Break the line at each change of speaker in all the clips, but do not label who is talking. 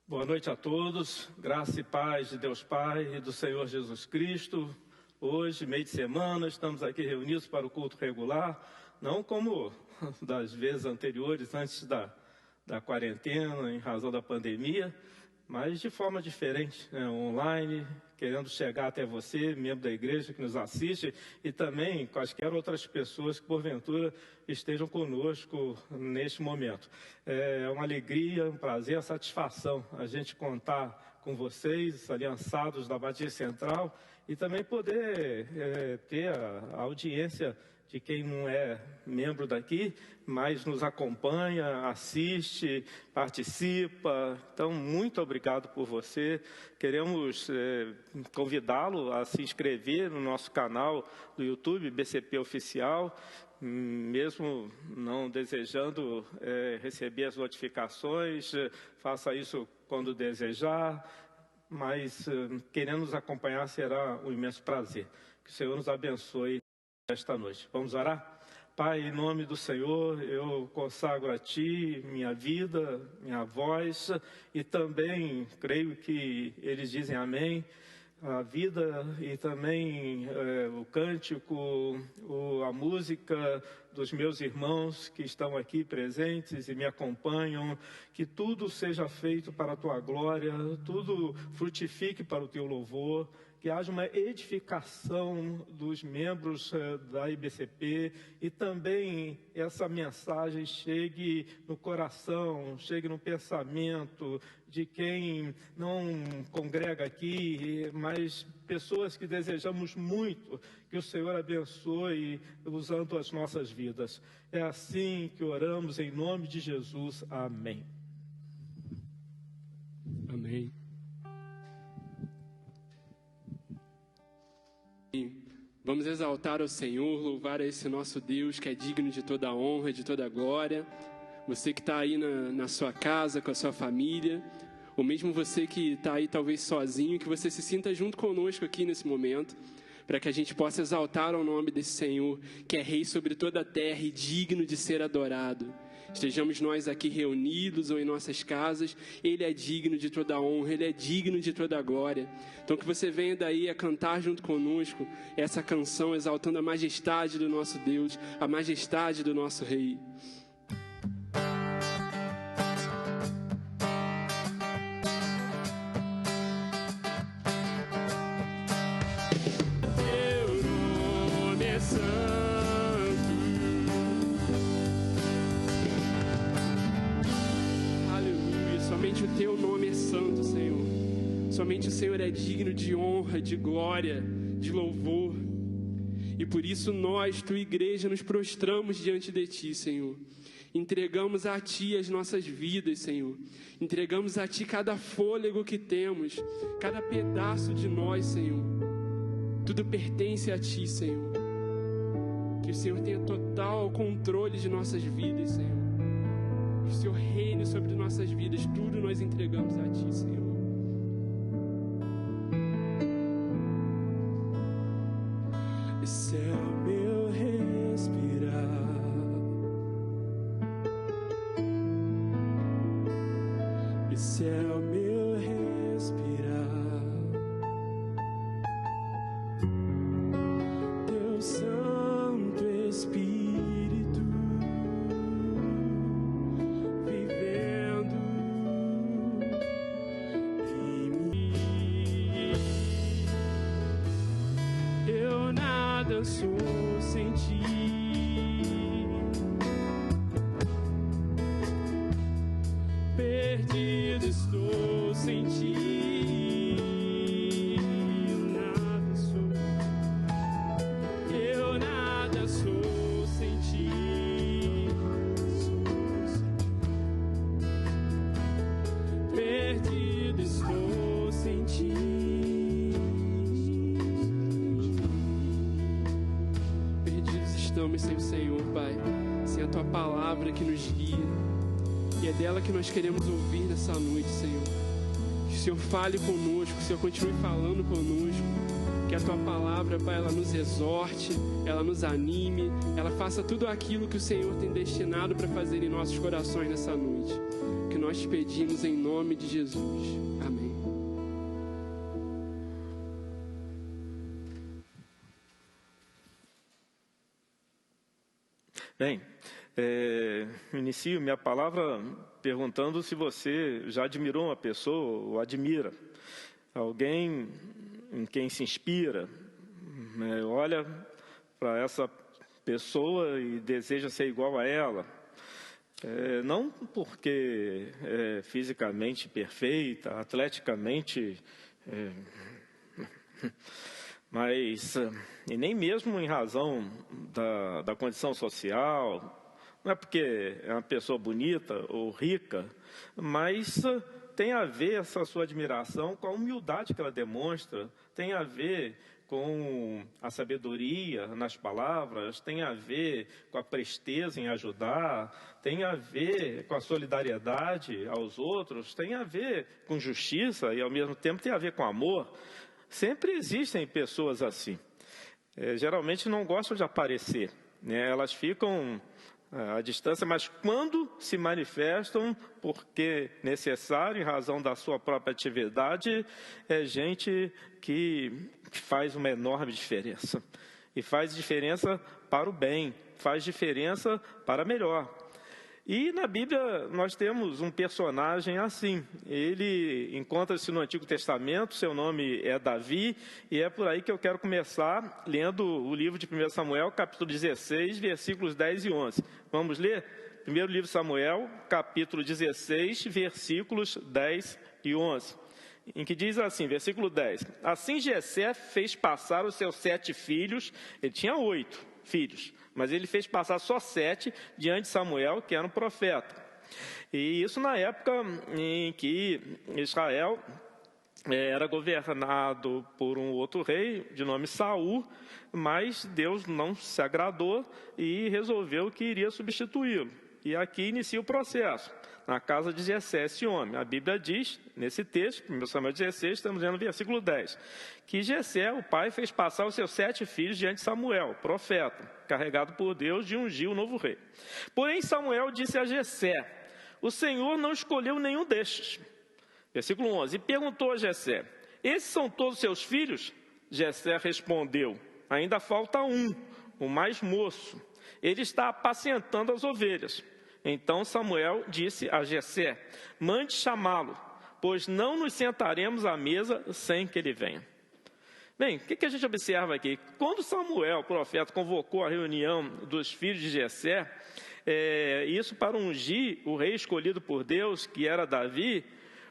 Boa noite a todos, graça e paz de Deus Pai e do Senhor Jesus Cristo. Hoje, meio de semana, estamos aqui reunidos para o culto regular, não como das vezes anteriores, antes da quarentena, em razão da pandemia, mas de forma diferente, né? Online, querendo chegar até você, membro da igreja que nos assiste, e também quaisquer outras pessoas que porventura estejam conosco neste momento. É uma alegria, um prazer, uma satisfação a gente contar com vocês, aliançados da Batia Central, e também poder ter a audiência de quem não é membro daqui, mas nos acompanha, assiste, participa. Então, muito obrigado por você. Queremos convidá-lo a se inscrever no nosso canal do YouTube, BCP Oficial, mesmo não desejando receber as notificações, faça isso quando desejar, mas querendo nos acompanhar será um imenso prazer. Que o Senhor nos abençoe esta noite. Vamos orar? Pai, em nome do Senhor, eu consagro a Ti minha vida, minha voz, e também creio que eles dizem amém, a vida e também o cântico, a música dos meus irmãos que estão aqui presentes e me acompanham, que tudo seja feito para a Tua glória, tudo frutifique para o Teu louvor, que haja uma edificação dos membros da IBCP e também essa mensagem chegue no coração, chegue no pensamento de quem não congrega aqui, mas pessoas que desejamos muito que o Senhor abençoe usando as nossas vidas. É assim que oramos em nome de Jesus. Amém.
Amém. Vamos exaltar o Senhor, louvar a esse nosso Deus que é digno de toda a honra, de toda a glória. Você que está aí na sua casa, com a sua família, ou mesmo você que está aí talvez sozinho, que você se sinta junto conosco aqui nesse momento, para que a gente possa exaltar o nome desse Senhor, que é Rei sobre toda a terra e digno de ser adorado. Estejamos nós aqui reunidos ou em nossas casas, Ele é digno de toda a honra, Ele é digno de toda a glória. Então que você venha daí a cantar junto conosco essa canção exaltando a majestade do nosso Deus, a majestade do nosso Rei. Somente o Senhor é digno de honra, de glória, de louvor. E por isso nós, tua igreja, nos prostramos diante de ti, Senhor. Entregamos a ti as nossas vidas, Senhor. Entregamos a ti cada fôlego que temos, cada pedaço de nós, Senhor. Tudo pertence a ti, Senhor. Que o Senhor tenha total controle de nossas vidas, Senhor. Que o Senhor reine sobre nossas vidas. Tudo nós entregamos a ti, Senhor. Esse é o meu respirar, esse é o meu respirar, teu Santo Espírito vivendo em mim. Eu nada sou sem ti, perdido estou sem ti. Eu nada sou sem ti, perdido estou sem ti. Estamos sem o Senhor, Pai, sem a Tua palavra que nos guia, e é dela que nós queremos ouvir nessa noite, Senhor. Que o Senhor fale conosco, que o Senhor continue falando conosco, Que a Tua palavra, Pai, ela nos exorte, ela nos anime, ela faça tudo aquilo que o Senhor tem destinado para fazer em nossos corações nessa noite. Que nós te pedimos em nome de Jesus. Amém.
Bem, inicio minha palavra perguntando se você já admirou uma pessoa ou admira. Alguém em quem se inspira, olha para essa pessoa e deseja ser igual a ela. Não porque é fisicamente perfeita, atleticamente, mas e nem mesmo em razão da condição social, não é porque é uma pessoa bonita ou rica, mas tem a ver essa sua admiração com a humildade que ela demonstra, tem a ver com a sabedoria nas palavras, tem a ver com a presteza em ajudar, tem a ver com a solidariedade aos outros, tem a ver com justiça e, ao mesmo tempo, tem a ver com amor. Sempre existem pessoas assim. Geralmente não gostam de aparecer, né? Elas ficam à distância, mas quando se manifestam, porque necessário, em razão da sua própria atividade, é gente que faz uma enorme diferença. E faz diferença para o bem, faz diferença para melhor. E na Bíblia nós temos um personagem assim. Ele encontra-se no Antigo Testamento, seu nome é Davi, e é por aí que eu quero começar lendo o livro de 1 Samuel, capítulo 16, versículos 10 e 11. Vamos ler? Primeiro livro de Samuel, capítulo 16, versículos 10 e 11. Em que diz assim, versículo 10. Assim Jessé fez passar os seus 7 filhos, ele tinha 8 filhos, mas ele fez passar só 7 diante de Samuel, que era um profeta. E isso na época em que Israel era governado por um outro rei de nome Saul, mas Deus não se agradou e resolveu que iria substituí-lo. E aqui inicia o processo, na casa de Jessé, esse homem. A Bíblia diz, nesse texto, 1 Samuel 16, estamos vendo no versículo 10, que Jessé, o pai, fez passar os seus 7 filhos diante de Samuel, profeta, carregado por Deus de ungir o novo rei. Porém, Samuel disse a Jessé, o Senhor não escolheu nenhum destes. Versículo 11, e perguntou a Jessé, esses são todos seus filhos? Jessé respondeu, ainda falta um, o mais moço. Ele está apacentando as ovelhas. Então Samuel disse a Jessé, mande chamá-lo, pois não nos sentaremos à mesa sem que ele venha. Bem, o que a gente observa aqui? Quando Samuel, o profeta, convocou a reunião dos filhos de Jessé, isso para ungir o rei escolhido por Deus, que era Davi,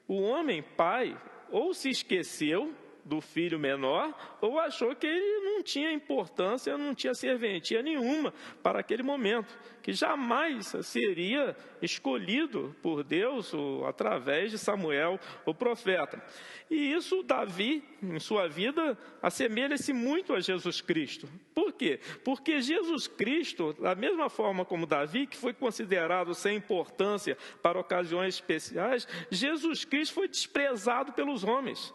o homem pai ou se esqueceu do filho menor, ou achou que ele não tinha importância, não tinha serventia nenhuma para aquele momento, que jamais seria escolhido por Deus através de Samuel, o profeta. E isso, Davi, em sua vida, assemelha-se muito a Jesus Cristo. Por quê? Porque Jesus Cristo, da mesma forma como Davi, que foi considerado sem importância para ocasiões especiais, Jesus Cristo foi desprezado pelos homens.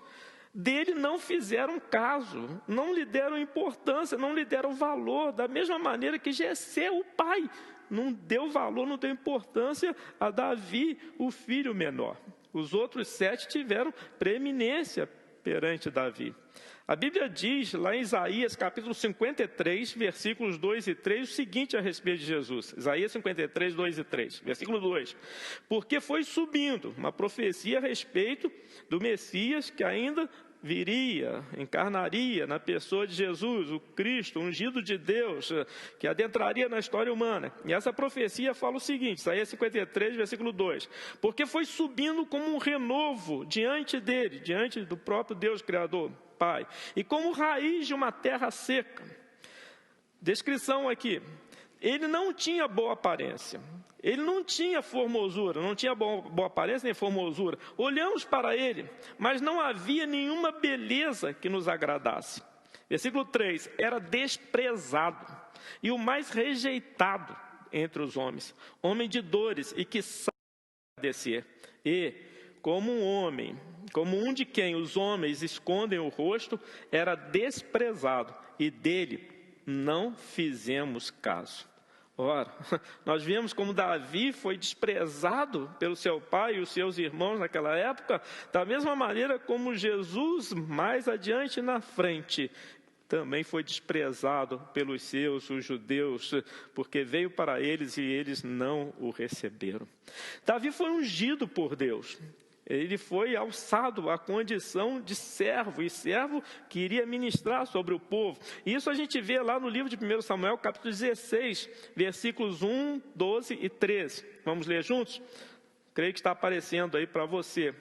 Dele não fizeram caso, não lhe deram importância, não lhe deram valor, da mesma maneira que Jessé, o pai, não deu valor, não deu importância a Davi, o filho menor. Os outros 7 tiveram preeminência perante Davi. A Bíblia diz, lá em Isaías, capítulo 53, versículos 2 e 3, o seguinte a respeito de Jesus. Isaías 53, 2 e 3, versículo 2. Porque foi subindo uma profecia a respeito do Messias que ainda viria, encarnaria na pessoa de Jesus, o Cristo, ungido de Deus, que adentraria na história humana. E essa profecia fala o seguinte, Isaías 53, versículo 2. Porque foi subindo como um renovo diante dele, diante do próprio Deus Criador, Pai, e como raiz de uma terra seca. Descrição aqui, ele não tinha boa aparência, ele não tinha formosura, não tinha boa aparência nem formosura. Olhamos para ele, mas não havia nenhuma beleza que nos agradasse. Versículo 3, era desprezado e o mais rejeitado entre os homens, homem de dores e que sabe padecer. E, como um homem como um de quem os homens escondem o rosto, era desprezado, e dele não fizemos caso. Ora, nós vemos como Davi foi desprezado pelo seu pai e os seus irmãos naquela época, da mesma maneira como Jesus, mais adiante na frente, também foi desprezado pelos seus, os judeus, porque veio para eles e eles não o receberam. Davi foi ungido por Deus. Ele foi alçado à condição de servo, e servo que iria ministrar sobre o povo. Isso a gente vê lá no livro de 1 Samuel, capítulo 16, versículos 1, 12 e 13. Vamos ler juntos? Creio que está aparecendo aí para você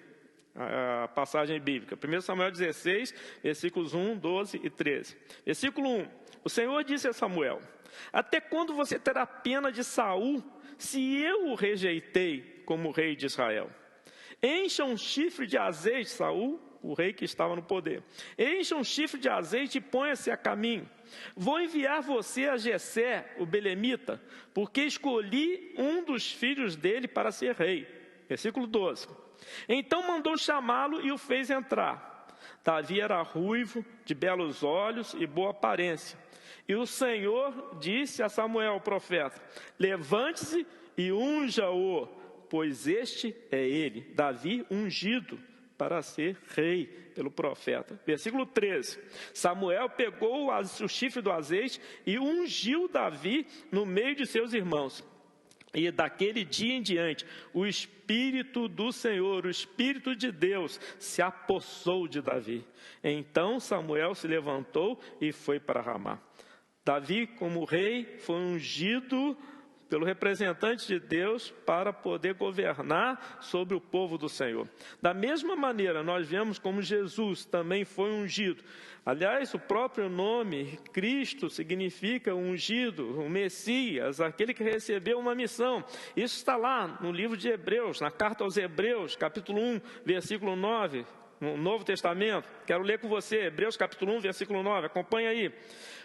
a passagem bíblica. 1 Samuel 16, versículos 1, 12 e 13. Versículo 1. O Senhor disse a Samuel: até quando você terá pena de Saul, se eu o rejeitei como rei de Israel? Encha um chifre de azeite, Saul, o rei que estava no poder. Encha um chifre de azeite e ponha-se a caminho. Vou enviar você a Jessé, o belemita, porque escolhi um dos filhos dele para ser rei. Versículo 12. Então mandou chamá-lo e o fez entrar. Davi era ruivo, de belos olhos e boa aparência. E o Senhor disse a Samuel, o profeta: levante-se e unja-o, pois este é ele, Davi ungido para ser rei pelo profeta. Versículo 13. Samuel pegou o chifre do azeite e ungiu Davi no meio de seus irmãos. E daquele dia em diante, o Espírito do Senhor, o Espírito de Deus, se apossou de Davi. Então Samuel se levantou e foi para Ramá. Davi, como rei, foi ungido pelo representante de Deus para poder governar sobre o povo do Senhor. Da mesma maneira, nós vemos como Jesus também foi ungido. Aliás, o próprio nome Cristo significa ungido, o Messias, aquele que recebeu uma missão. Isso está lá no livro de Hebreus, na carta aos Hebreus, capítulo 1, versículo 9, no Novo Testamento. Quero ler com você, Hebreus capítulo 1, versículo 9, acompanha aí.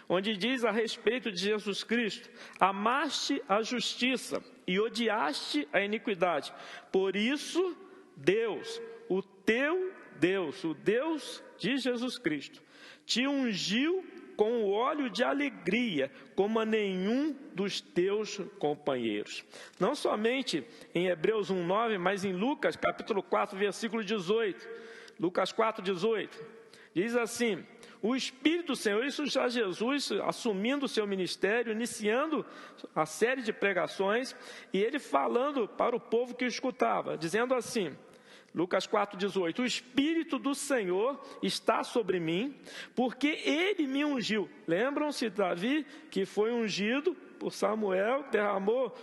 Onde diz a respeito de Jesus Cristo: amaste a justiça e odiaste a iniquidade. Por isso, Deus, o teu Deus, o Deus de Jesus Cristo, te ungiu com o óleo de alegria, como a nenhum dos teus companheiros. Não somente em Hebreus 1:9, mas em Lucas capítulo 4, versículo 18. Lucas 4:18. Diz assim: o Espírito do Senhor, isso já Jesus assumindo o seu ministério, iniciando a série de pregações, e ele falando para o povo que o escutava, dizendo assim, Lucas 4:18, o Espírito do Senhor está sobre mim, porque ele me ungiu. Lembram-se de Davi, que foi ungido por Samuel, derramou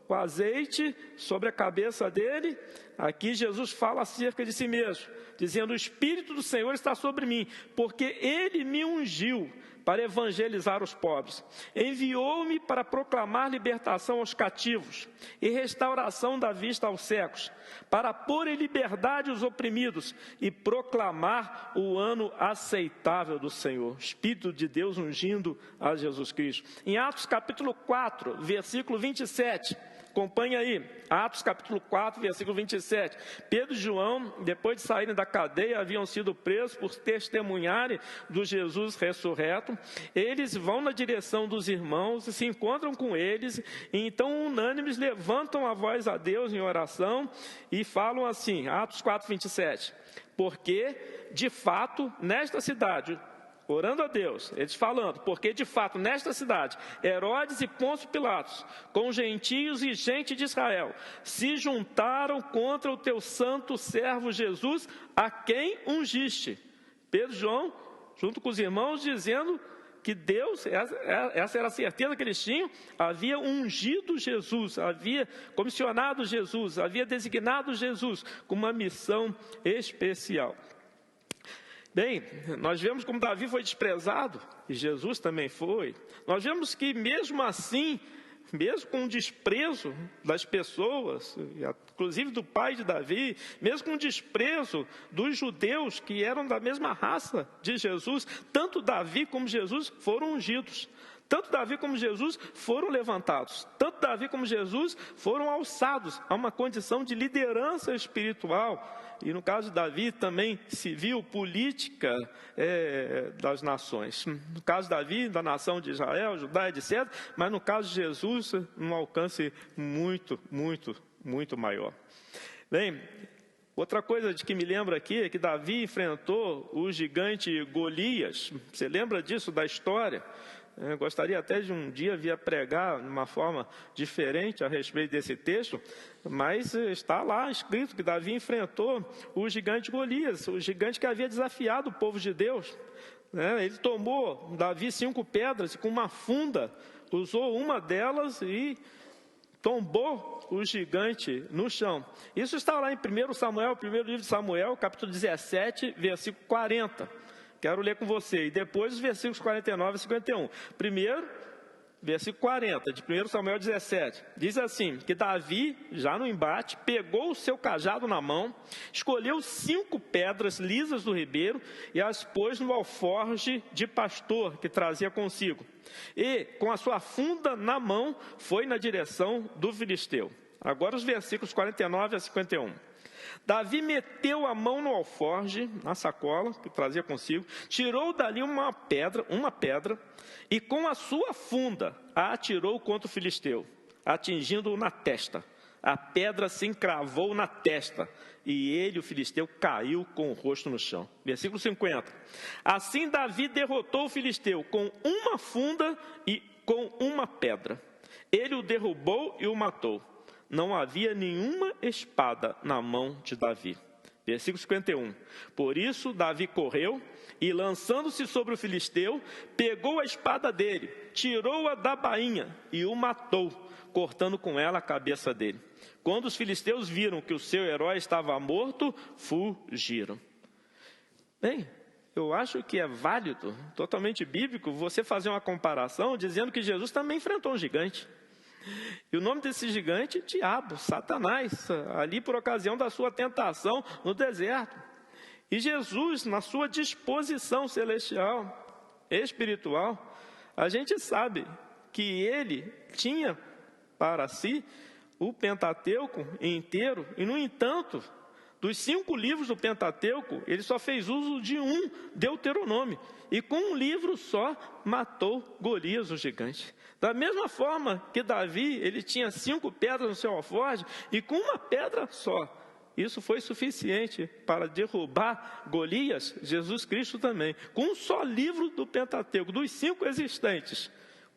o azeite sobre a cabeça dele. Aqui Jesus fala acerca de si mesmo, dizendo: o Espírito do Senhor está sobre mim, porque ele me ungiu para evangelizar os pobres. Enviou-me para proclamar libertação aos cativos e restauração da vista aos cegos, para pôr em liberdade os oprimidos e proclamar o ano aceitável do Senhor. Espírito de Deus ungindo a Jesus Cristo. Em Atos capítulo 4, versículo 27, acompanha aí, Atos capítulo 4, versículo 27. Pedro e João, depois de saírem da cadeia, haviam sido presos por testemunharem do Jesus ressurreto. Eles vão na direção dos irmãos, se encontram com eles, e então unânimes levantam a voz a Deus em oração e falam assim, Atos 4, 27. Porque, de fato, nesta cidade, orando a Deus, eles falando, porque de fato nesta cidade, Herodes e Pôncio Pilatos, com gentios e gente de Israel, se juntaram contra o teu santo servo Jesus, a quem ungiste. Pedro e João, junto com os irmãos, dizendo que Deus, essa era a certeza que eles tinham, havia ungido Jesus, havia comissionado Jesus, havia designado Jesus com uma missão especial. Bem, nós vemos como Davi foi desprezado, e Jesus também foi. Nós vemos que mesmo assim, mesmo com o desprezo das pessoas, inclusive do pai de Davi, mesmo com o desprezo dos judeus que eram da mesma raça de Jesus, tanto Davi como Jesus foram ungidos. tanto Davi como Jesus foram levantados. Tanto Davi como Jesus foram alçados a uma condição de liderança espiritual. E no caso de Davi, também civil, política das nações. No caso de Davi, da nação de Israel, Judá, etc. Mas no caso de Jesus, um alcance muito, muito, muito maior. Bem, outra coisa de que me lembra aqui é que Davi enfrentou o gigante Golias. Você lembra disso da história? Eu gostaria até de um dia vir a pregar de uma forma diferente a respeito desse texto, mas está lá escrito que Davi enfrentou o gigante Golias, o gigante que havia desafiado o povo de Deus. Ele tomou, Davi, 5 pedras e com uma funda, usou uma delas e tombou o gigante no chão. Isso está lá em 1 Samuel, primeiro livro de Samuel, capítulo 17, versículo 40. Quero ler com você. E depois os versículos 49 e 51. Primeiro, versículo 40, de 1 Samuel 17. Diz assim, que Davi, já no embate, pegou o seu cajado na mão, escolheu 5 pedras lisas do ribeiro e as pôs no alforje de pastor que trazia consigo. E, com a sua funda na mão, foi na direção do filisteu. Agora os versículos 49 a 51. Davi meteu a mão no alforje, na sacola que trazia consigo, tirou dali uma pedra, e com a sua funda a atirou contra o filisteu, atingindo-o na testa. A pedra se encravou na testa, e ele, o filisteu, caiu com o rosto no chão. Versículo 50. Assim Davi derrotou o filisteu com uma funda e com uma pedra. Ele o derrubou e o matou. Não havia nenhuma espada na mão de Davi. Versículo 51. Por isso Davi correu e, lançando-se sobre o filisteu, pegou a espada dele, tirou-a da bainha e o matou, cortando com ela a cabeça dele. Quando os filisteus viram que o seu herói estava morto, fugiram. Bem, eu acho que é válido, totalmente bíblico, você fazer uma comparação dizendo que Jesus também enfrentou um gigante. E o nome desse gigante, diabo, Satanás, ali por ocasião da sua tentação no deserto. E Jesus, na sua disposição celestial, espiritual, a gente sabe que ele tinha para si o Pentateuco inteiro. E, no entanto, dos 5 livros do Pentateuco, ele só fez uso de um, Deuteronômio. E com um livro só, matou Golias, o gigante. Da mesma forma que Davi, ele tinha 5 pedras no seu alforje, e com uma pedra só, isso foi suficiente para derrubar Golias, Jesus Cristo também. Com um só livro do Pentateuco, dos 5 existentes,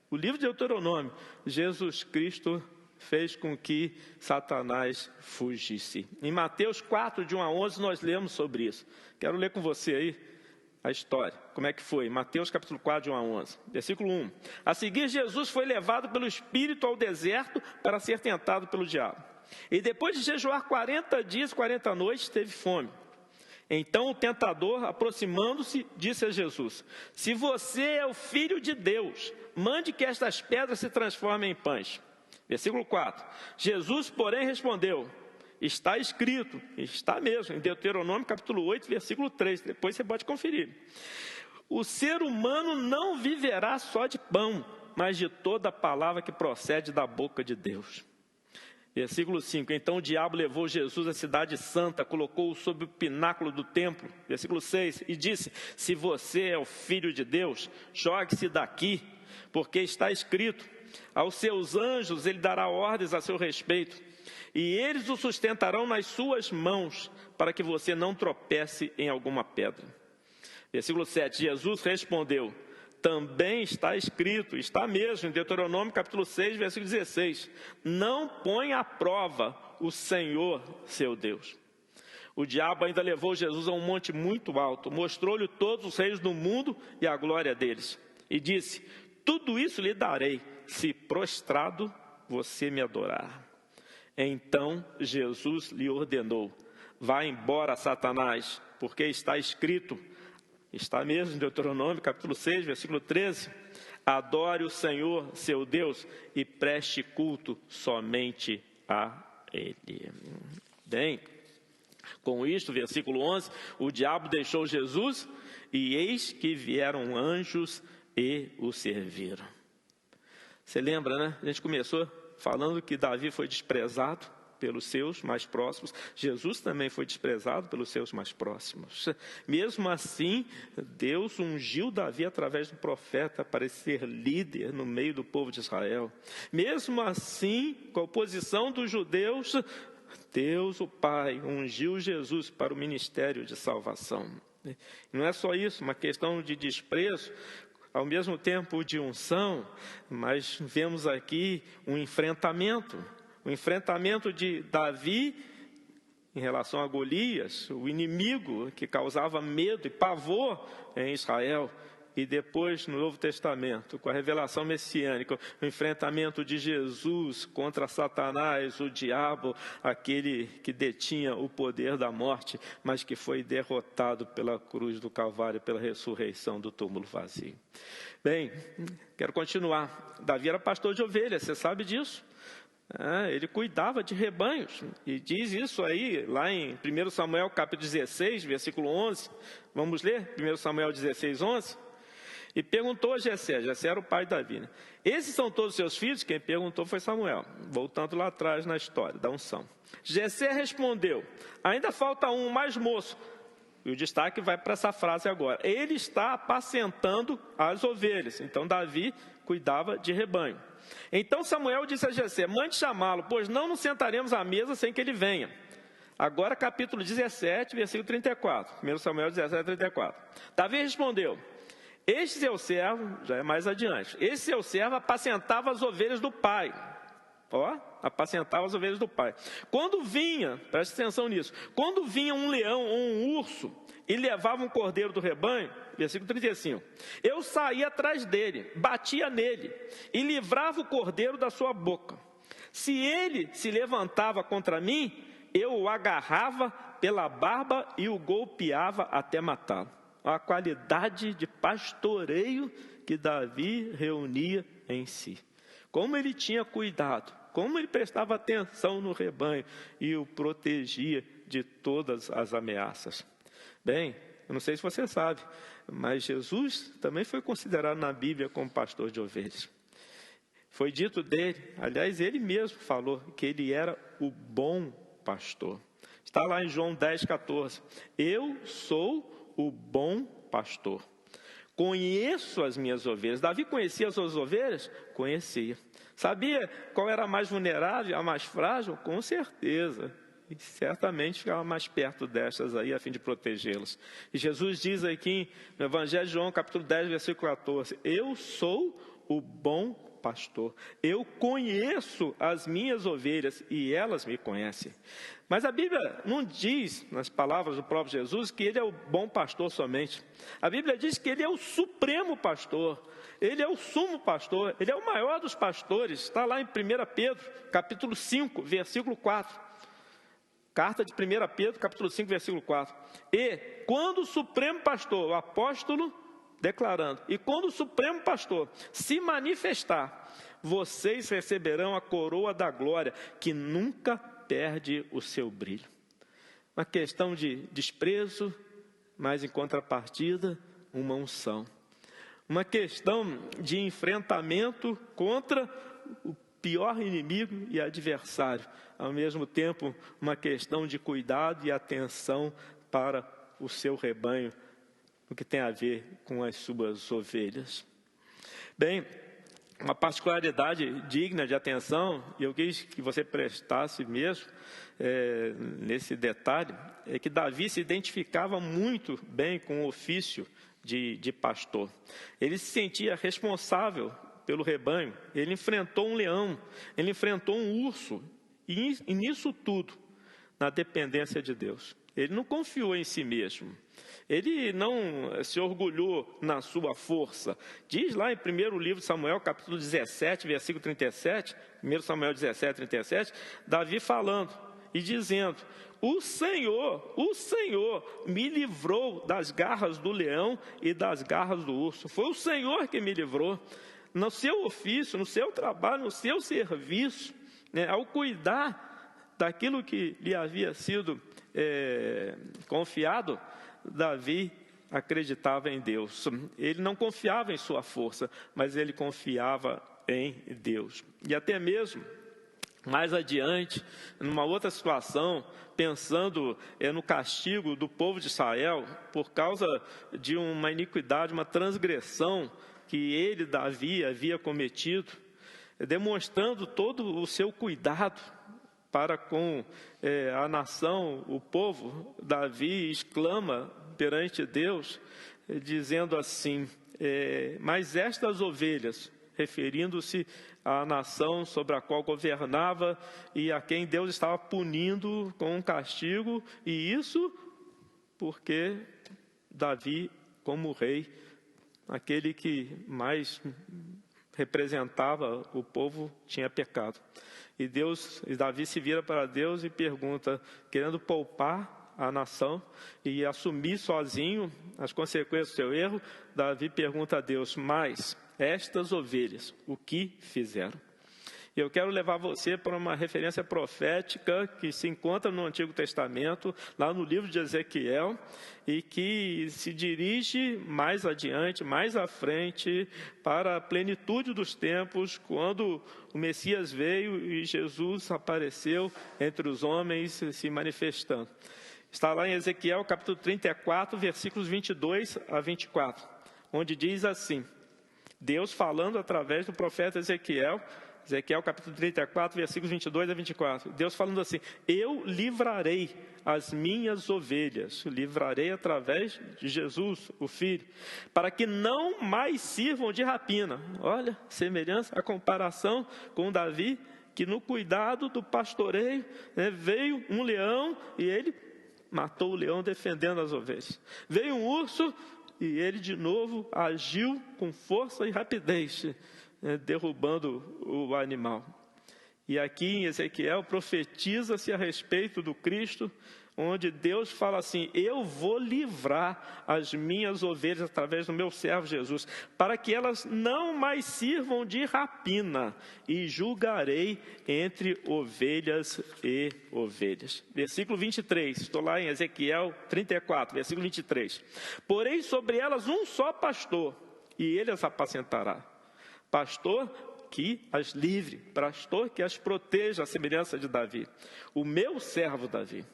o livro de Deuteronômio, Jesus Cristo fez com que Satanás fugisse. Em Mateus 4, de 1 a 11, nós lemos sobre isso. Quero ler com você aí a história. Como é que foi? Mateus capítulo 4, de 1 a 11. Versículo 1. A seguir, Jesus foi levado pelo Espírito ao deserto para ser tentado pelo diabo. E depois de jejuar 40 dias e 40 noites, teve fome. Então o tentador, aproximando-se, disse a Jesus: se você é o Filho de Deus, mande que estas pedras se transformem em pães. Versículo 4. Jesus, porém, respondeu: está escrito, está mesmo, em Deuteronômio capítulo 8, versículo 3. Depois você pode conferir. O ser humano não viverá só de pão, mas de toda a palavra que procede da boca de Deus. Versículo 5. Então o diabo levou Jesus à cidade santa, colocou-o sob o pináculo do templo. Versículo 6. E disse: se você é o Filho de Deus, jogue-se daqui, porque está escrito: aos seus anjos ele dará ordens a seu respeito, e eles o sustentarão nas suas mãos, para que você não tropece em alguma pedra. Versículo 7. Jesus respondeu: também está escrito, está mesmo, em Deuteronômio capítulo 6, versículo 16: não põe à prova o Senhor, seu Deus. O diabo ainda levou Jesus a um monte muito alto, mostrou-lhe todos os reis do mundo e a glória deles, e disse: tudo isso lhe darei, se prostrado você me adorar. Então Jesus lhe ordenou: vá embora, Satanás, porque está escrito, está mesmo em Deuteronômio capítulo 6, versículo 13: adore o Senhor, seu Deus, e preste culto somente a Ele. Bem, com isto, versículo 11, o diabo deixou Jesus, e eis que vieram anjos e o serviram. Você lembra, né? A gente começou falando que Davi foi desprezado pelos seus mais próximos. Jesus também foi desprezado pelos seus mais próximos. Mesmo assim, Deus ungiu Davi através do profeta para ser líder no meio do povo de Israel. Mesmo assim, com a oposição dos judeus, Deus, o Pai, ungiu Jesus para o ministério de salvação. Não é só isso, uma questão de desprezo, ao mesmo tempo de unção, mas vemos aqui um enfrentamento de Davi em relação a Golias, o inimigo que causava medo e pavor em Israel. E depois, no Novo Testamento, com a revelação messiânica, o enfrentamento de Jesus contra Satanás, o diabo, aquele que detinha o poder da morte, mas que foi derrotado pela cruz do Calvário, pela ressurreição do túmulo vazio. Bem, quero continuar. Davi era pastor de ovelhas, você sabe disso? Ele cuidava de rebanhos, e diz isso aí, lá em 1 Samuel capítulo 16, versículo 11. Vamos ler? 1 Samuel 16, 11. E perguntou a Jessé era o pai de Davi, né? Esses são todos os seus filhos? Quem perguntou foi Samuel, voltando lá atrás na história da unção. Jessé respondeu, ainda falta um mais moço. E o destaque vai para essa frase agora. Ele está apacentando as ovelhas. Então Davi cuidava de rebanho. Então Samuel disse a Jessé, mande chamá-lo, pois não sentaremos à mesa sem que ele venha. Agora capítulo 17, versículo 34. 1 Samuel 17, 34. Davi respondeu, este seu servo, já é mais adiante, esse seu servo apacentava as ovelhas do pai. Apacentava as ovelhas do pai. Quando vinha, preste atenção nisso, quando vinha um leão ou um urso e levava um cordeiro do rebanho, versículo 35, eu saía atrás dele, batia nele e livrava o cordeiro da sua boca. Se ele se levantava contra mim, eu o agarrava pela barba e o golpeava até matá-lo. A qualidade de pastoreio que Davi reunia em si. Como ele tinha cuidado, como ele prestava atenção no rebanho e o protegia de todas as ameaças. Bem, eu não sei se você sabe, mas Jesus também foi considerado na Bíblia como pastor de ovelhas. Foi dito dele, aliás, ele mesmo falou que ele era o bom pastor. Está lá em João 10, 14. Eu sou o bom pastor. Conheço as minhas ovelhas. Davi conhecia as suas ovelhas? Conhecia. Sabia qual era a mais vulnerável, a mais frágil? Com certeza. E certamente ficava mais perto destas aí, a fim de protegê-las. E Jesus diz aqui no Evangelho de João, capítulo 10, versículo 14. Eu sou o bom pastor. Eu conheço as minhas ovelhas e elas me conhecem. Mas a Bíblia não diz, nas palavras do próprio Jesus, que ele é o bom pastor somente. A Bíblia diz que ele é o supremo pastor. Ele é o sumo pastor. Ele é o maior dos pastores. Está lá em 1 Pedro, capítulo 5, versículo 4. Carta de 1 Pedro, capítulo 5, versículo 4. E quando o supremo pastor, o apóstolo, declarando, e quando o supremo pastor se manifestar, vocês receberão a coroa da glória, que nunca perde o seu brilho. Uma questão de desprezo, mas em contrapartida, uma unção. Uma questão de enfrentamento contra o pior inimigo e adversário. Ao mesmo tempo, uma questão de cuidado e atenção para o seu rebanho, o que tem a ver com as suas ovelhas. Bem, uma particularidade digna de atenção, e eu quis que você prestasse mesmo nesse detalhe, é que Davi se identificava muito bem com o ofício de pastor. Ele se sentia responsável pelo rebanho, ele enfrentou um leão, ele enfrentou um urso, e nisso tudo, na dependência de Deus. Ele não confiou em si mesmo. Ele não se orgulhou na sua força. Diz lá em 1º livro de Samuel, capítulo 17, versículo 37, 1 Samuel 17, 37, Davi falando e dizendo, o Senhor me livrou das garras do leão e das garras do urso. Foi o Senhor que me livrou. No seu ofício, no seu trabalho, no seu serviço, né, ao cuidar daquilo que lhe havia sido confiado, Davi acreditava em Deus. Ele não confiava em sua força, mas ele confiava em Deus. E até mesmo mais adiante, numa outra situação, pensando no castigo do povo de Israel por causa de uma iniquidade, uma transgressão que ele, Davi, havia cometido, demonstrando todo o seu cuidado para com a nação, o povo, Davi exclama perante Deus, dizendo assim, mas estas ovelhas, referindo-se à nação sobre a qual governava e a quem Deus estava punindo com um castigo, e isso porque Davi, como rei, aquele que mais representava o povo, tinha pecado. E Davi se vira para Deus e pergunta, querendo poupar a nação e assumir sozinho as consequências do seu erro, Davi pergunta a Deus, mas estas ovelhas, o que fizeram? Eu quero levar você para uma referência profética que se encontra no Antigo Testamento, lá no livro de Ezequiel, e que se dirige mais adiante, mais à frente, para a plenitude dos tempos, quando o Messias veio e Jesus apareceu entre os homens, se manifestando. Está lá em Ezequiel, capítulo 34, versículos 22 a 24, onde diz assim, Deus falando através do profeta Ezequiel capítulo 34, versículos 22 a 24. Deus falando assim, eu livrarei as minhas ovelhas, livrarei através de Jesus, o Filho, para que não mais sirvam de rapina. Olha, semelhança, a comparação com Davi, que no cuidado do pastoreio, veio um leão e ele matou o leão defendendo as ovelhas. Veio um urso e ele de novo agiu com força e rapidez, derrubando o animal. E aqui em Ezequiel profetiza-se a respeito do Cristo, onde Deus fala assim, eu vou livrar as minhas ovelhas através do meu servo Jesus, para que elas não mais sirvam de rapina, e julgarei entre ovelhas e ovelhas. Versículo 23, estou lá em Ezequiel 34, versículo 23. Porém sobre elas um só pastor, e ele as apacentará. Pastor que as livre, pastor que as proteja, a semelhança de Davi. O meu servo Davi.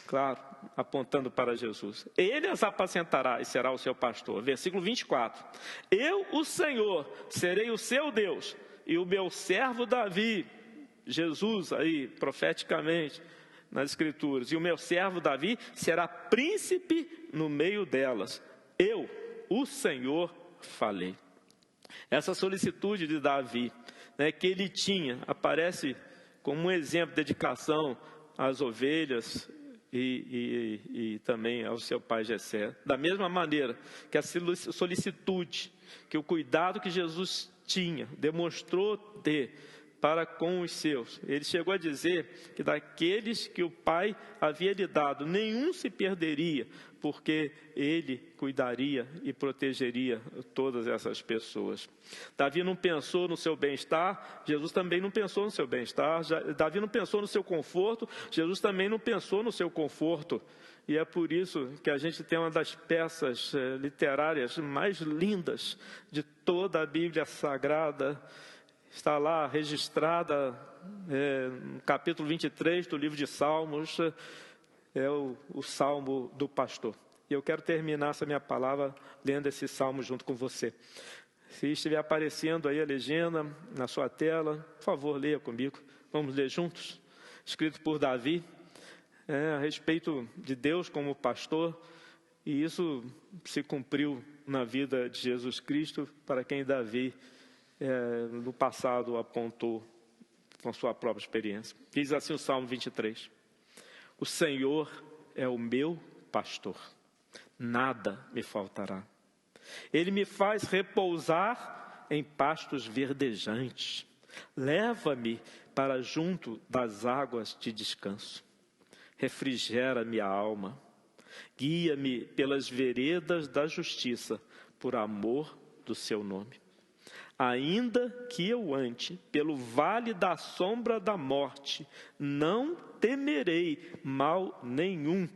Claro, apontando para Jesus. Ele as apacentará e será o seu pastor. Versículo 24. Eu, o Senhor, serei o seu Deus, e o meu servo Davi, Jesus aí, profeticamente, nas Escrituras, e o meu servo Davi será príncipe no meio delas. Eu, o Senhor, falei. Essa solicitude de Davi, que ele tinha, aparece como um exemplo de dedicação às ovelhas e também ao seu pai Jessé. Da mesma maneira que a solicitude, que o cuidado que Jesus tinha, demonstrou ter para com os seus. Ele chegou a dizer que daqueles que o pai havia lhe dado, nenhum se perderia, porque ele cuidaria e protegeria todas essas pessoas. Davi não pensou no seu bem-estar, Jesus também não pensou no seu bem-estar. Davi não pensou no seu conforto, Jesus também não pensou no seu conforto. E é por isso que a gente tem uma das peças literárias mais lindas de toda a Bíblia Sagrada. Está lá registrada no capítulo 23 do livro de Salmos, é o Salmo do Pastor. E eu quero terminar essa minha palavra lendo esse Salmo junto com você. Se estiver aparecendo aí a legenda na sua tela, por favor, leia comigo. Vamos ler juntos. Escrito por Davi, a respeito de Deus como pastor. E isso se cumpriu na vida de Jesus Cristo, para quem Davi no passado apontou com sua própria experiência. Diz assim o Salmo 23. O Senhor é o meu pastor, nada me faltará. Ele me faz repousar em pastos verdejantes. Leva-me para junto das águas de descanso. Refrigera minha alma. Guia-me pelas veredas da justiça, por amor do seu nome. Ainda que eu ande pelo vale da sombra da morte, não temerei mal nenhum,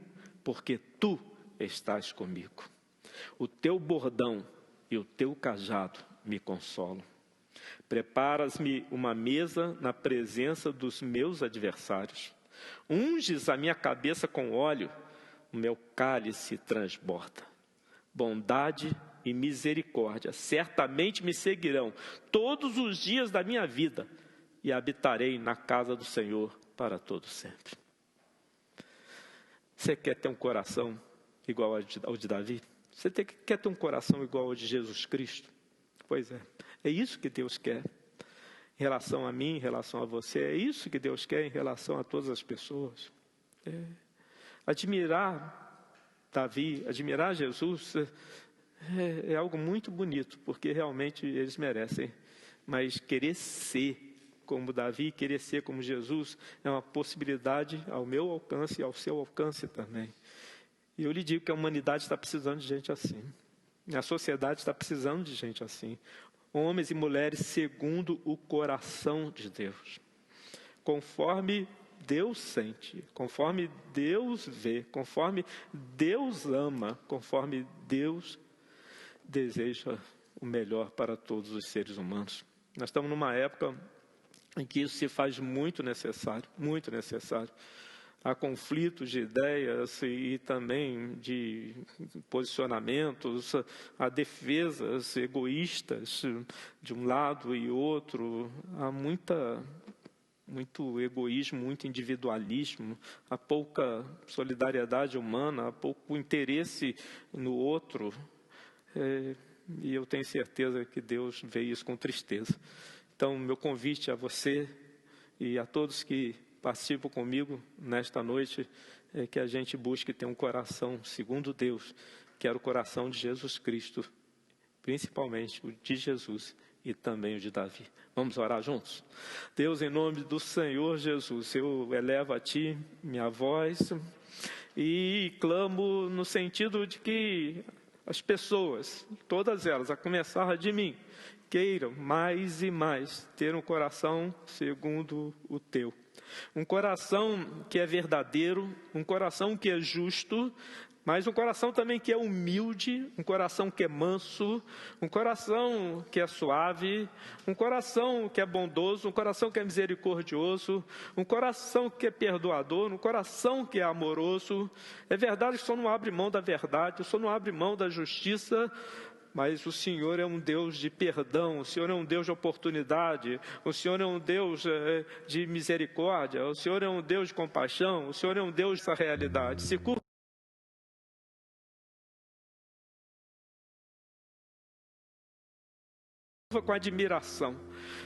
porque tu estás comigo. O teu bordão e o teu cajado me consolam. Preparas-me uma mesa na presença dos meus adversários. Unges a minha cabeça com óleo, o meu cálice transborda. Bondade e misericórdia certamente me seguirão todos os dias da minha vida, e habitarei na casa do Senhor para todo sempre. Você quer ter um coração igual ao de Davi? Você quer ter um coração igual ao de Jesus Cristo? Pois é isso que Deus quer em relação a mim, em relação a você. É isso que Deus quer em relação a todas as pessoas. Admirar Davi, admirar Jesus é algo muito bonito, porque realmente eles merecem. Mas querer ser como Davi, querer ser como Jesus, é uma possibilidade ao meu alcance e ao seu alcance também. E eu lhe digo que a humanidade está precisando de gente assim. A sociedade está precisando de gente assim. Homens e mulheres segundo o coração de Deus. Conforme Deus sente, conforme Deus vê, conforme Deus ama, conforme Deus deseja o melhor para todos os seres humanos. Nós estamos numa época em que isso se faz muito necessário, muito necessário. Há conflitos de ideias e também de posicionamentos, há defesas egoístas de um lado e outro, há muito egoísmo, muito individualismo, há pouca solidariedade humana, há pouco interesse no outro, e eu tenho certeza que Deus vê isso com tristeza. Então, meu convite a você e a todos que participam comigo nesta noite é que a gente busque ter um coração segundo Deus, que era o coração de Jesus Cristo, principalmente o de Jesus e também o de Davi. Vamos orar juntos? Deus, em nome do Senhor Jesus, eu elevo a Ti minha voz e clamo no sentido de que as pessoas, todas elas, a começar de mim, queiram mais e mais ter um coração segundo o Teu. Um coração que é verdadeiro, um coração que é justo, mas um coração também que é humilde, um coração que é manso, um coração que é suave, um coração que é bondoso, um coração que é misericordioso, um coração que é perdoador, um coração que é amoroso. É verdade que o Senhor não abre mão da verdade, o Senhor não abre mão da justiça, mas o Senhor é um Deus de perdão, o Senhor é um Deus de oportunidade, o Senhor é um Deus de misericórdia, o Senhor é um Deus de compaixão, o Senhor é um Deus dessa realidade. Se curva com admiração,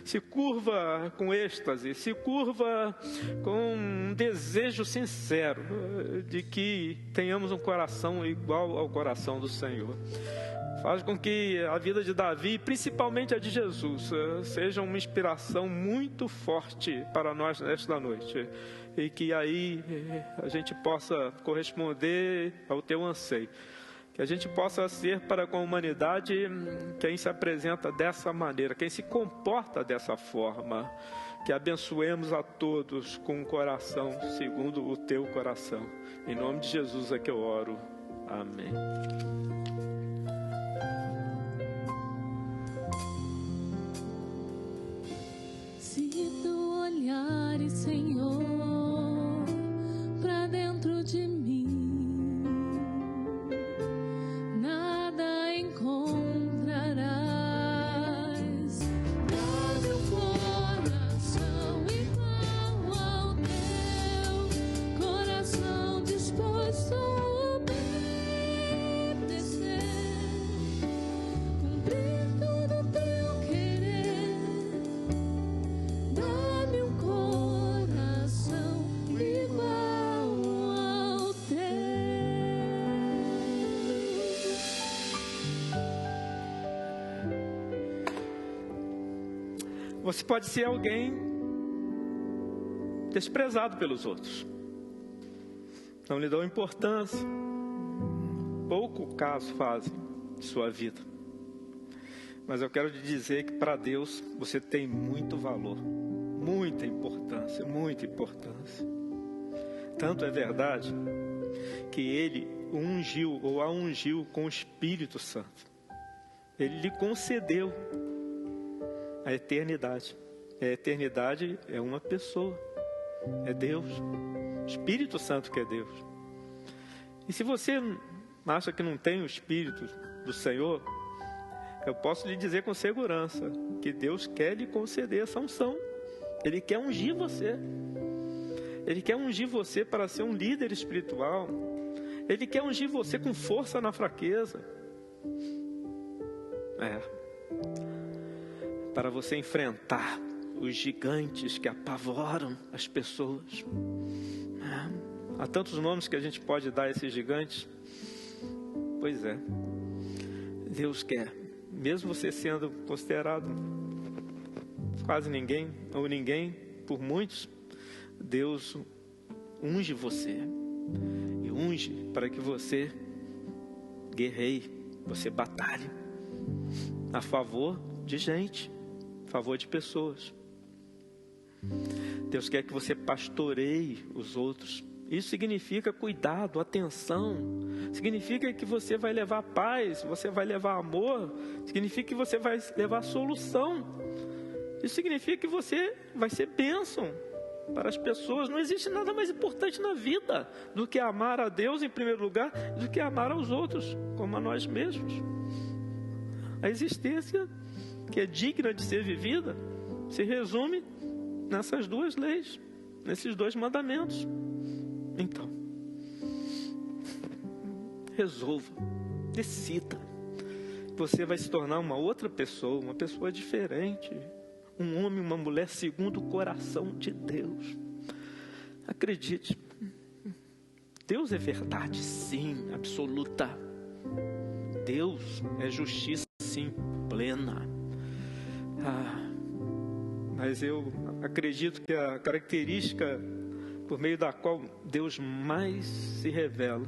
se curva com êxtase, se curva com um desejo sincero de que tenhamos um coração igual ao coração do Senhor. Faz com que a vida de Davi, principalmente a de Jesus, seja uma inspiração muito forte para nós nesta noite. E que aí a gente possa corresponder ao teu anseio. Que a gente possa ser para com a humanidade quem se apresenta dessa maneira, quem se comporta dessa forma. Que abençoemos a todos com um coração segundo o teu coração. Em nome de Jesus é que eu oro. Amém.
Se tu olhares, Senhor, para dentro de mim, nada encontrarás. Dá meu coração igual ao teu, coração disposto a obedecer, cumprir todo o teu querer. Dá-me um coração igual ao teu.
Você pode ser alguém desprezado pelos outros. Não lhe dão importância. Pouco caso fazem de sua vida. Mas eu quero lhe dizer que para Deus você tem muito valor. Muita importância, muita importância. Tanto é verdade que Ele ungiu ou a ungiu com o Espírito Santo. Ele lhe concedeu. a eternidade. A eternidade é uma pessoa, é Deus, Espírito Santo que é Deus. E se você acha que não tem o Espírito do Senhor, eu posso lhe dizer com segurança que Deus quer lhe conceder essa unção. Ele quer ungir você. Ele quer ungir você para ser um líder espiritual. Ele quer ungir você com força na fraqueza. Para você enfrentar os gigantes que apavoram as pessoas. Há tantos nomes que a gente pode dar a esses gigantes. Pois é. Deus quer, mesmo você sendo considerado quase ninguém, ou ninguém, por muitos, Deus unge você. E unge para que você guerreie, você batalhe a favor de gente, a favor de pessoas. Deus quer que você pastoreie os outros. Isso significa cuidado, atenção. Significa que você vai levar paz, você vai levar amor. Significa que você vai levar solução. Isso significa que você vai ser bênção para as pessoas. Não existe nada mais importante na vida do que amar a Deus em primeiro lugar, do que amar aos outros, como a nós mesmos. A existência que é digna de ser vivida se resume nessas duas leis, nesses dois mandamentos. Então, resolva, decida. Você vai se tornar uma outra pessoa, uma pessoa diferente. Um homem, uma mulher segundo o coração de Deus. Acredite, Deus é verdade, sim, absoluta. Deus é justiça, sim, plena. Mas eu acredito que a característica por meio da qual Deus mais se revela,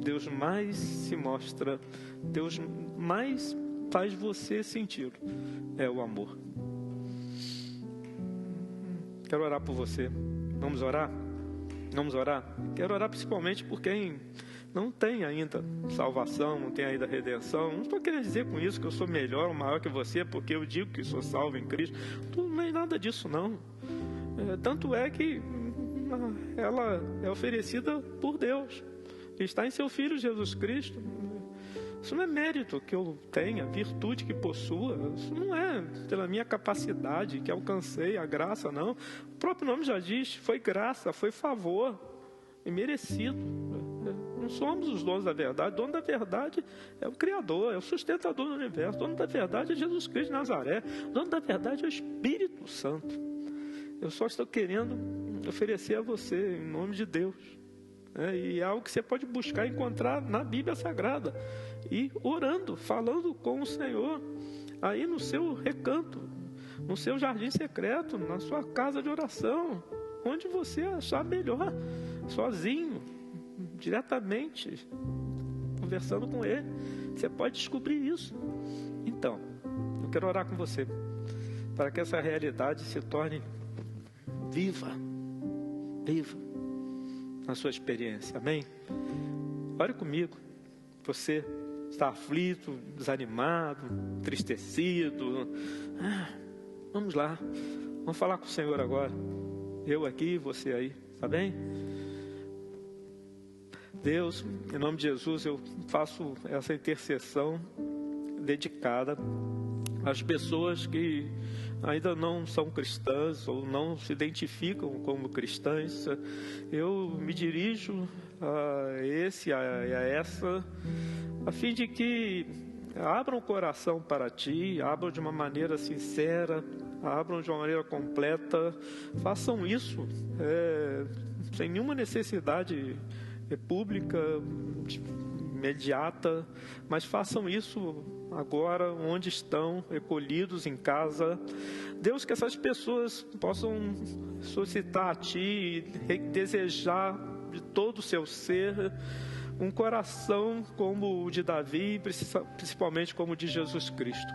Deus mais se mostra, Deus mais faz você sentir, é o amor. Quero orar por você. Vamos orar? Vamos orar? Quero orar principalmente por quem não tem ainda salvação, não tem ainda redenção. Não estou querendo dizer com isso que eu sou melhor ou maior que você, porque eu digo que sou salvo em Cristo. Não é nada disso, não. Tanto é que ela é oferecida por Deus. Está em seu Filho Jesus Cristo. Isso não é mérito que eu tenha, virtude que possua. Isso não é pela minha capacidade que alcancei a graça, não. O próprio nome já diz, foi graça, foi favor e merecido. Não somos os donos da verdade. O dono da verdade é o Criador, é o sustentador do universo. O dono da verdade é Jesus Cristo de Nazaré. O dono da verdade é o Espírito Santo. Eu só estou querendo oferecer a você, em nome de Deus. E é algo que você pode buscar e encontrar na Bíblia Sagrada. E orando, falando com o Senhor, aí no seu recanto, no seu jardim secreto, na sua casa de oração, onde você achar melhor, sozinho, diretamente, conversando com Ele. Você pode descobrir isso. Então, eu quero orar com você, para que essa realidade se torne viva na sua experiência, amém? Ore comigo. Você está aflito, desanimado, entristecido. Vamos lá, vamos falar com o Senhor agora. Eu aqui, você aí, tá bem? Deus, em nome de Jesus, eu faço essa intercessão dedicada às pessoas que ainda não são cristãs ou não se identificam como cristãs. Eu me dirijo a esse, a essa, a fim de que abram o coração para Ti, abram de uma maneira sincera, abram de uma maneira completa. Façam isso sem nenhuma necessidade pública, imediata, mas façam isso agora, onde estão, recolhidos em casa. Deus, que essas pessoas possam solicitar a Ti e desejar de todo o seu ser um coração como o de Davi, principalmente como o de Jesus Cristo.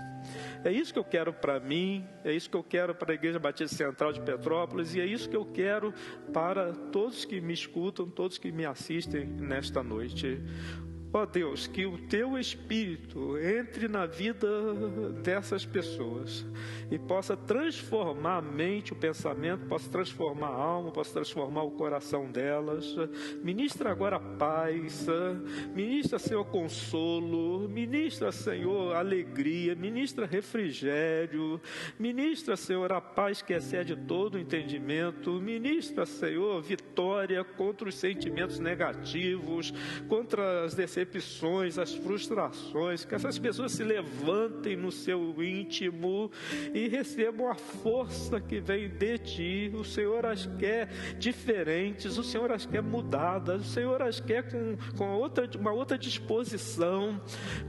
É isso que eu quero para mim, é isso que eu quero para a Igreja Batista Central de Petrópolis, e é isso que eu quero para todos que me escutam, todos que me assistem nesta noite. Ó Deus, que o Teu Espírito entre na vida dessas pessoas e possa transformar a mente, o pensamento, possa transformar a alma, possa transformar o coração delas. Ministra agora a paz, ministra, Senhor, consolo, ministra, Senhor, alegria, ministra refrigério, ministra, Senhor, a paz que excede todo o entendimento, ministra, Senhor, vitória contra os sentimentos negativos, contra as decepções, as frustrações, que essas pessoas se levantem no seu íntimo e recebam a força que vem de Ti. O Senhor as quer diferentes, o Senhor as quer mudadas, o Senhor as quer com uma outra disposição,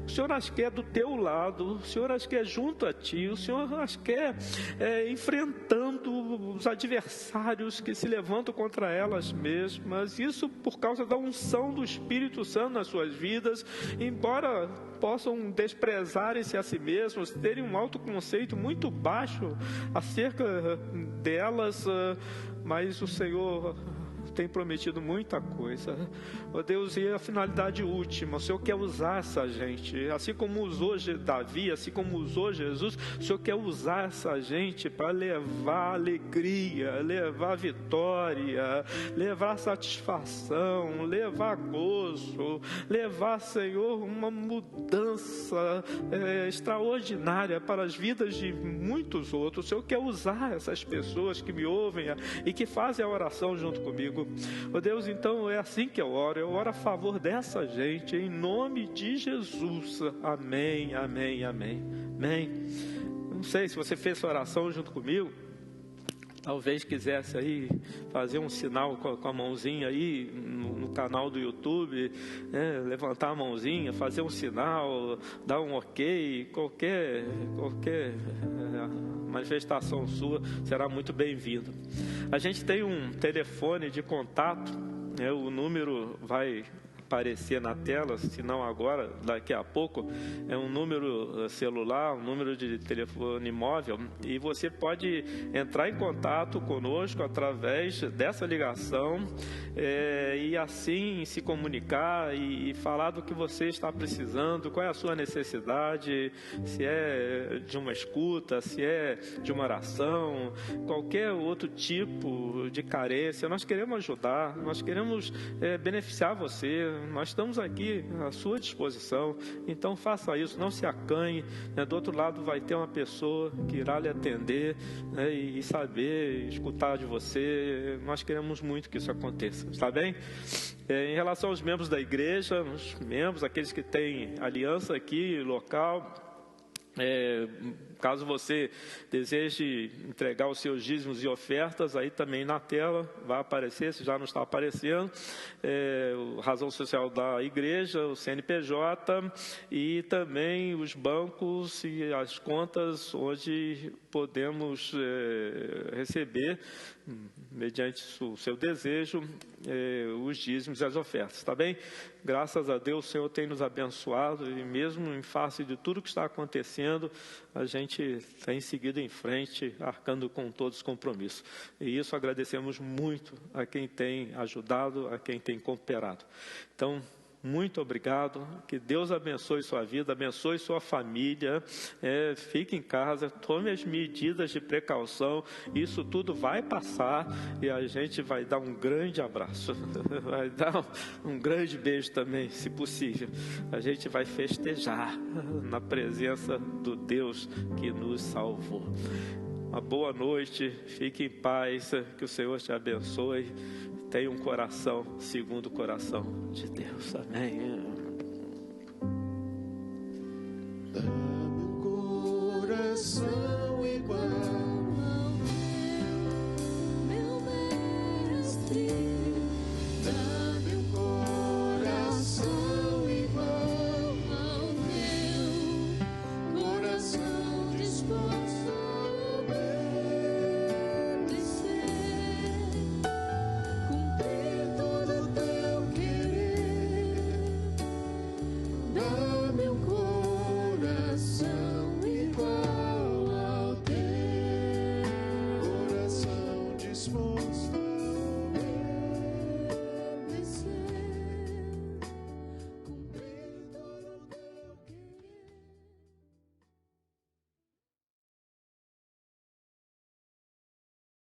o Senhor as quer do Teu lado, o Senhor as quer junto a Ti, o Senhor as quer enfrentando os adversários que se levantam contra elas mesmas, isso por causa da unção do Espírito Santo nas suas vidas, embora possam desprezarem-se a si mesmos, terem um autoconceito muito baixo acerca delas, mas o Senhor tem prometido muita coisa. Ó Deus, e a finalidade última, o Senhor quer usar essa gente, assim como usou Davi, assim como usou Jesus, o Senhor quer usar essa gente para levar alegria, levar vitória, levar satisfação, levar gozo, levar, Senhor, uma mudança extraordinária para as vidas de muitos outros. O Senhor quer usar essas pessoas que me ouvem e que fazem a oração junto comigo. Ó Deus, então é assim que eu oro a favor dessa gente, em nome de Jesus. Amém, amém, amém, amém. Não sei se você fez essa oração junto comigo, talvez quisesse aí fazer um sinal com a mãozinha aí no canal do YouTube, né? Levantar a mãozinha, fazer um sinal, dar um ok, qualquer manifestação sua será muito bem-vinda. A gente tem um telefone de contato, né? O número vai aparecer na tela, se não agora, daqui a pouco, é um número celular, um número de telefone móvel, e você pode entrar em contato conosco através dessa ligação e assim se comunicar e falar do que você está precisando, qual é a sua necessidade, se é de uma escuta, se é de uma oração, qualquer outro tipo de carência. Nós queremos ajudar, nós queremos beneficiar você. Nós estamos aqui à sua disposição, então faça isso, não se acanhe, né? Do outro lado vai ter uma pessoa que irá lhe atender, né? E saber escutar de você. Nós queremos muito que isso aconteça, está bem? Em relação aos membros da igreja, os membros, aqueles que têm aliança aqui, local, caso você deseje entregar os seus dízimos e ofertas, aí também na tela vai aparecer, se já não está aparecendo, razão social da igreja, o CNPJ e também os bancos e as contas onde podemos receber, mediante o seu desejo, os dízimos e as ofertas, tá bem? Graças a Deus o Senhor tem nos abençoado e mesmo em face de tudo que está acontecendo, a gente tem seguido em frente, arcando com todos os compromissos. E isso agradecemos muito a quem tem ajudado, a quem tem cooperado. Então, muito obrigado, que Deus abençoe sua vida, abençoe sua família, fique em casa, tome as medidas de precaução, isso tudo vai passar e a gente vai dar um grande abraço, vai dar um grande beijo também, se possível. A gente vai festejar na presença do Deus que nos salvou. Uma boa noite, fique em paz, que o Senhor te abençoe. Tenha um coração segundo o coração de Deus. Amém.
Dá-me um coração